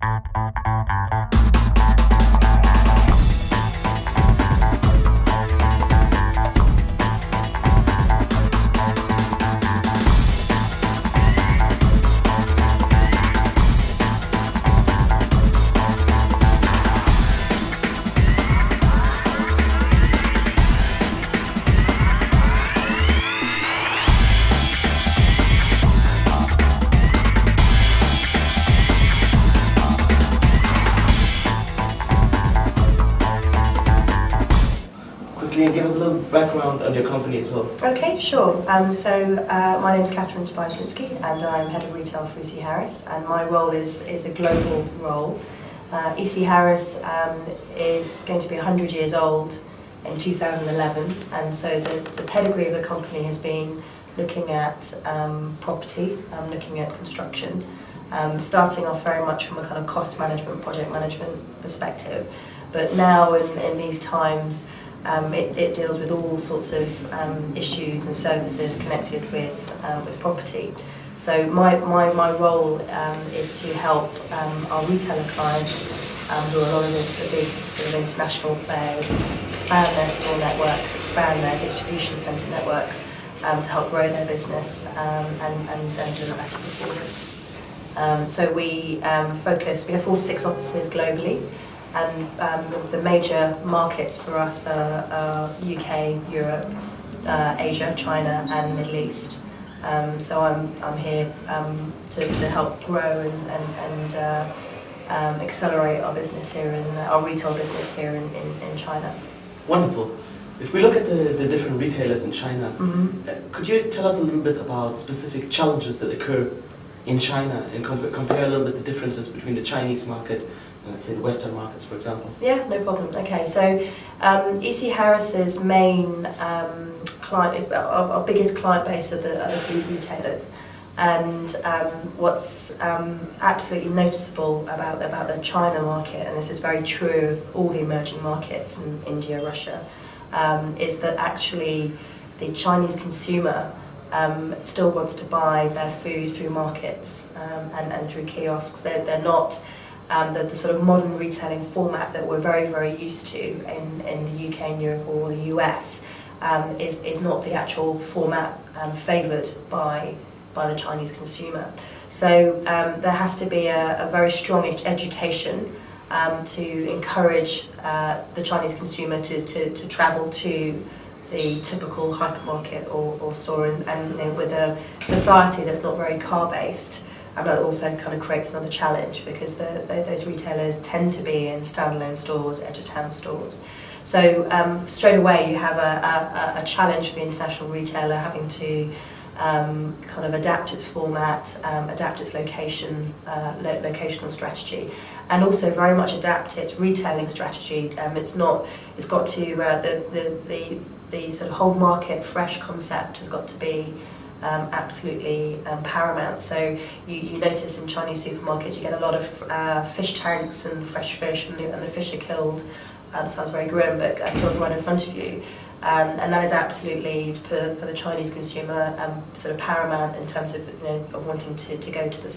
And give us a little background on your company as well. Okay, sure. My name is Catherine Tobiasinsky and I'm head of retail for EC Harris, and my role is a global role. EC Harris is going to be 100 years old in 2011, and so the pedigree of the company has been looking at property, looking at construction, starting off very much from a kind of cost management, project management perspective, but now in these times it deals with all sorts of issues and services connected with property. So my role is to help our retailer clients, who are a lot of the big sort of international players, expand their store networks, expand their distribution centre networks, to help grow their business and deliver better performance. So we focus. We have 46 offices globally. And the major markets for us are UK, Europe, Asia, China, and Middle East. So I'm here to help grow and accelerate our business here, our retail business here in China. Wonderful. If we look at the different retailers in China, could you tell us a little bit about specific challenges that occur in China and compare a little bit the differences between the Chinese market, let's say the Western markets, for example? Yeah, no problem. Okay, so EC Harris's main client, our biggest client base are the food retailers, and what's absolutely noticeable about the China market, and this is very true of all the emerging markets in India, Russia, is that actually the Chinese consumer still wants to buy their food through markets and through kiosks. They're not the sort of modern retailing format that we're very, very used to in the UK and Europe or the US is not the actual format favoured by the Chinese consumer. So there has to be a very strong education to encourage the Chinese consumer to travel to the typical hypermarket or store, and you know, with a society that's not very car-based. And that also kind of creates another challenge, because those retailers tend to be in standalone stores, edge-of-town stores. So straight away you have a challenge for the international retailer having to kind of adapt its format, adapt its locational strategy, and also very much adapt its retailing strategy. It's got to the sort of whole market fresh concept has got to be absolutely paramount. So you notice in Chinese supermarkets you get a lot of fish tanks and fresh fish, and the fish are killed. Sounds very grim, but killed right in front of you. And that is absolutely, for the Chinese consumer, sort of paramount in terms of, you know, of wanting to go to the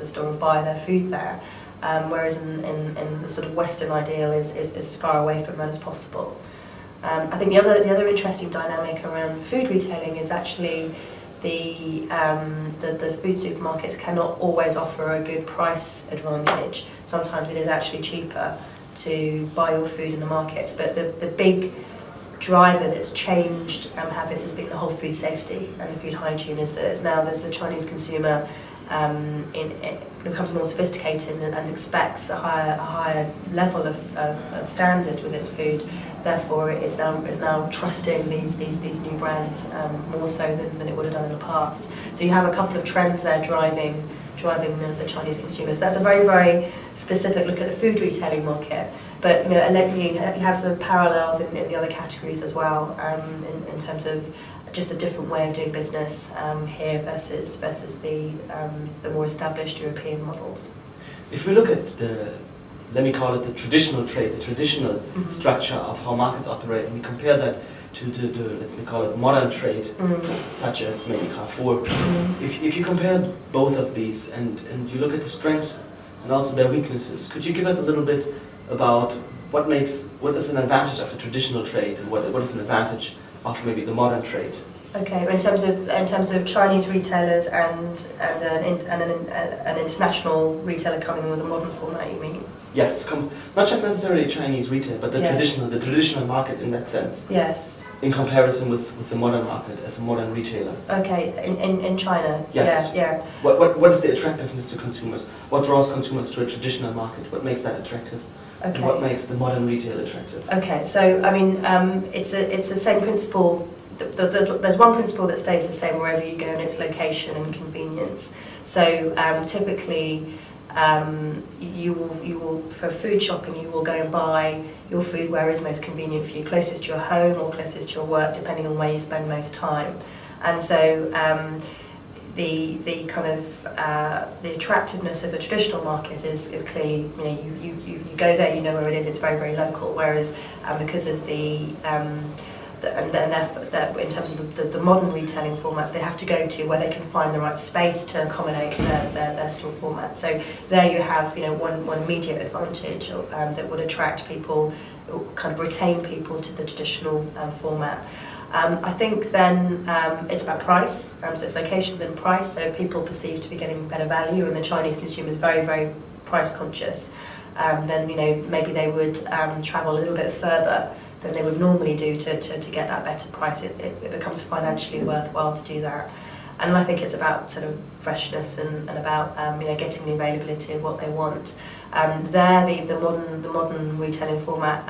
store and buy their food there. Whereas in the sort of Western ideal is as far away from that as possible. I think the other interesting dynamic around food retailing is actually the food supermarkets cannot always offer a good price advantage. Sometimes it is actually cheaper to buy your food in the markets, but the big driver that's changed habits has been the whole food safety and the food hygiene. Is that now there's the Chinese consumer becomes more sophisticated and expects a higher level of standard with its food. Therefore, it's now trusting these new brands more so than it would have done in the past. So you have a couple of trends there driving the Chinese consumers. That's a very, very specific look at the food retailing market. But you know, you have sort of parallels in the other categories as well, in terms of just a different way of doing business here versus the more established European models. If we look at let me call it the traditional trade, the traditional structure of how markets operate, and we compare that to the let's call it modern trade, such as maybe Carrefour. If you compare both of these and you look at the strengths and also their weaknesses. Could you give us a little bit about what is an advantage of the traditional trade and what is an advantage of maybe the modern trade? Okay, in terms of Chinese retailers and an international retailer coming in with a modern format, you mean? Yes, not just necessarily Chinese retail, but the traditional market in that sense. Yes. In comparison with the modern market as a modern retailer. Okay, in China. Yes. Yeah. What is the attractiveness to consumers? What draws consumers to a traditional market? What makes that attractive? Okay. And what makes the modern retail attractive? Okay, so I mean, it's the same principle. There's one principle that stays the same wherever you go, and it's location and convenience. So typically, you will for food shopping, you will go and buy your food where is most convenient for you, closest to your home or closest to your work, depending on where you spend most time. And so the kind of the attractiveness of a traditional market is clearly, you go there, you know where it is, it's very, very local. Whereas because of and then in terms of the modern retailing formats, they have to go to where they can find the right space to accommodate their store format. So there you have one immediate advantage that would attract people, kind of retain people to the traditional format. I think then it's about price, so it's location then price. So if people perceive to be getting better value, and the Chinese consumer is very, very price conscious, then maybe they would travel a little bit further than they would normally do to get that better price. It becomes financially worthwhile to do that. And I think it's about sort of freshness and about getting the availability of what they want. The modern retailing format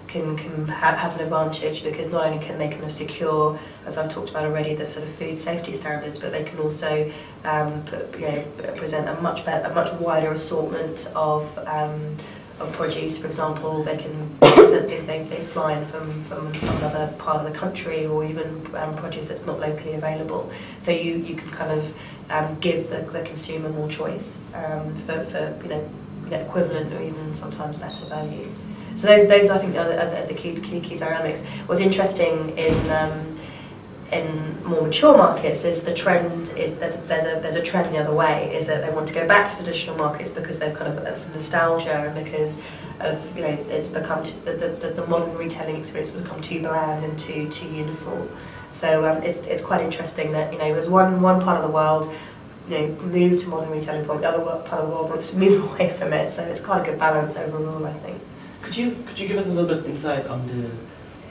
has an advantage because not only can they kind of secure, as I've talked about already, the sort of food safety standards, but they can also present a much wider assortment of produce. For example, they can present things they fly in from another part of the country, or even produce that's not locally available. So you can kind of give the consumer more choice for equivalent or even sometimes better value. So those I think are the key dynamics. What's interesting in more mature markets is the trend is there's a trend the other way, is that they want to go back to traditional markets because they've kind of some nostalgia, and because of it's become the modern retailing experience has become too bland and too uniform. So it's quite interesting that as one part of the world moves to modern retailing form, the other part of the world wants to move away from it. So it's quite a good balance overall, I think. Could you give us a little bit insight on the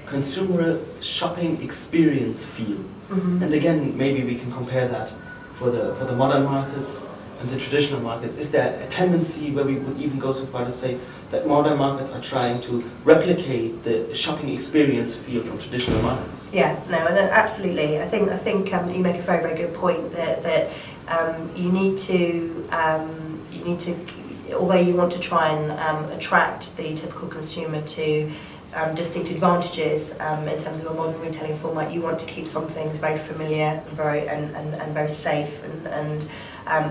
consumer shopping experience feel? Mm-hmm. And again, maybe we can compare that for the modern markets and the traditional markets. Is there a tendency where we would even go so far to say that modern markets are trying to replicate the shopping experience feel from traditional markets? Yeah, no, absolutely. I think you make a very, very good point that you need to although you want to try and attract the typical consumer to distinct advantages in terms of a modern retailing format, you want to keep some things very familiar and very safe, and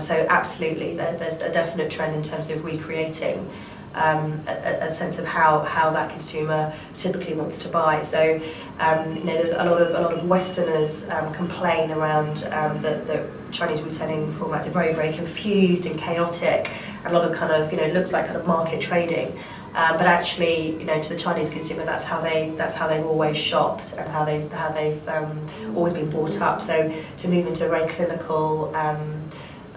so absolutely there's a definite trend in terms of recreating a sense of how that consumer typically wants to buy. So a lot of Westerners complain around the Chinese retailing formats are very, very confused and chaotic, and a lot of kind of looks like kind of market trading. But actually, to the Chinese consumer, that's how they've always shopped and how they've always been brought up. So to move into a very clinical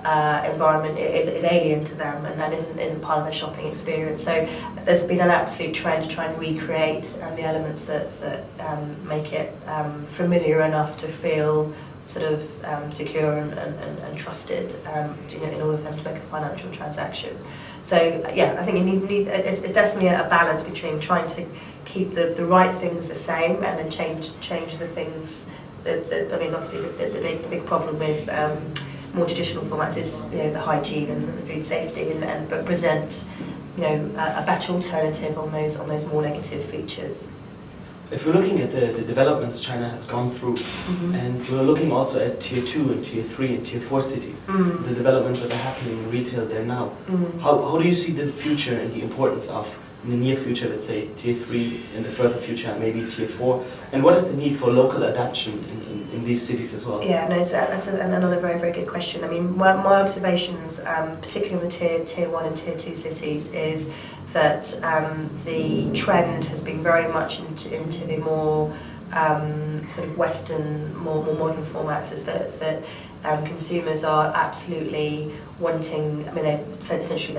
environment is alien to them, and that isn't part of their shopping experience. So there's been an absolute trend to try and recreate the elements that make it familiar enough to feel sort of secure and trusted in order for them to make a financial transaction. So yeah, I think you need it's definitely a balance between trying to keep the right things the same and then change the things that I mean, obviously the big problem with more traditional formats is the hygiene and the food safety, but present a better alternative on those more negative features. If we're looking at the developments China has gone through, mm-hmm. and we're looking also at Tier 2 and Tier 3 and Tier 4 cities, the developments that are happening in retail there now, how do you see the future and the importance of in the near future, let's say tier 3, in the further future, and maybe tier 4? And what is the need for local adaptation in these cities as well? Yeah, no, so that's another very, very good question. I mean, my observations, particularly in the tier 1 and tier 2 cities, is that the trend has been very much into the more sort of Western, more modern formats, is that consumers are absolutely wanting. I mean, they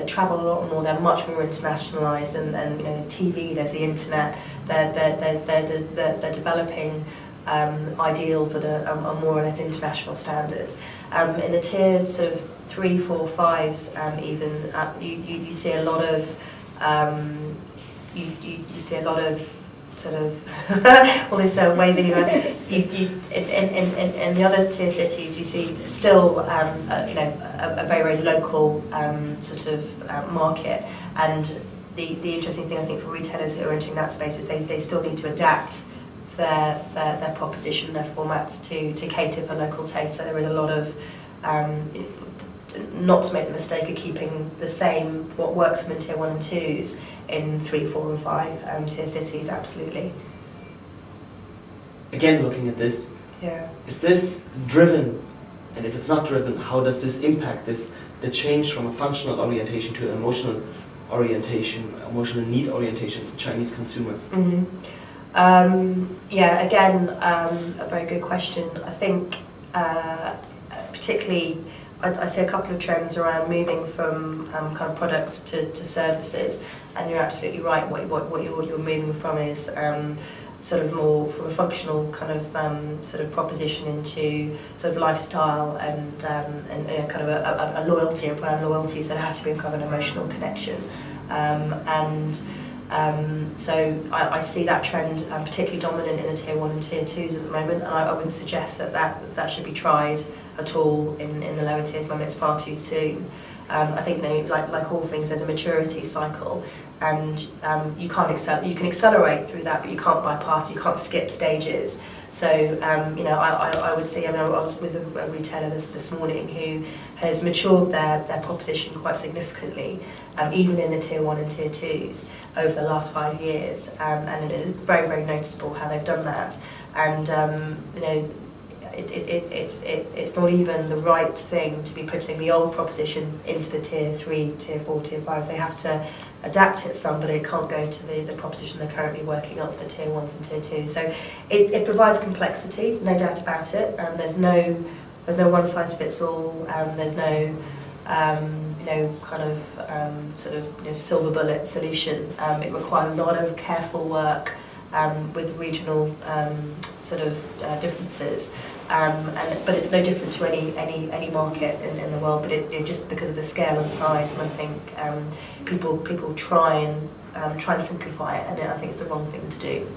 travel a lot more. They're much more internationalised, and you know, there's TV, there's the internet. They're developing ideals that are more or less international standards. In the tier sort of 3, 4, 5s, even you see a lot of you see a lot of sort of all this waving. In the other tier cities, you see still you know, a very, very local sort of market. And the interesting thing, I think, for retailers who are entering that space is they still need to adapt their proposition, their formats to cater for local taste. So there is a lot of not to make the mistake of keeping the same what works in tier 1 and 2s in 3, 4 and 5 tier cities, absolutely. Again, looking at this, yeah, is this driven, and if it's not driven, how does this impact the change from a functional orientation to an emotional orientation, emotional need orientation for Chinese consumer? Mm-hmm. Yeah, again, a very good question. I think particularly I see a couple of trends around moving from kind of products to services, and you're absolutely right. What you're moving from is sort of more from a functional kind of sort of proposition into sort of lifestyle and you know, kind of a loyalty, a brand loyalty. So there has to be a kind of an emotional connection, so I see that trend particularly dominant in the tier 1 and tier 2s at the moment, and I wouldn't suggest that should be tried at all in the lower tiers. I mean, it's far too soon. I think, you know, like all things, there's a maturity cycle, and you can accelerate through that, but you can't bypass, you can't skip stages. So you know, I would say, I mean, I was with a retailer this morning who has matured their proposition quite significantly, even in the tier 1 and tier 2s over the last 5 years, and it is very, very noticeable how they've done that. And you know, it's not even the right thing to be putting the old proposition into the tier 3, tier 4, tier 5s. They have to adapt it some, but it can't go to the proposition they're currently working on for tier 1s and tier 2s. So it provides complexity, no doubt about it. There's no one size fits all. There's no you know, kind of sort of, you know, silver bullet solution. It requires a lot of careful work with regional sort of differences. But it's no different to any market in the world. But it just because of the scale and size, and I think people try and simplify it, and I think it's the wrong thing to do.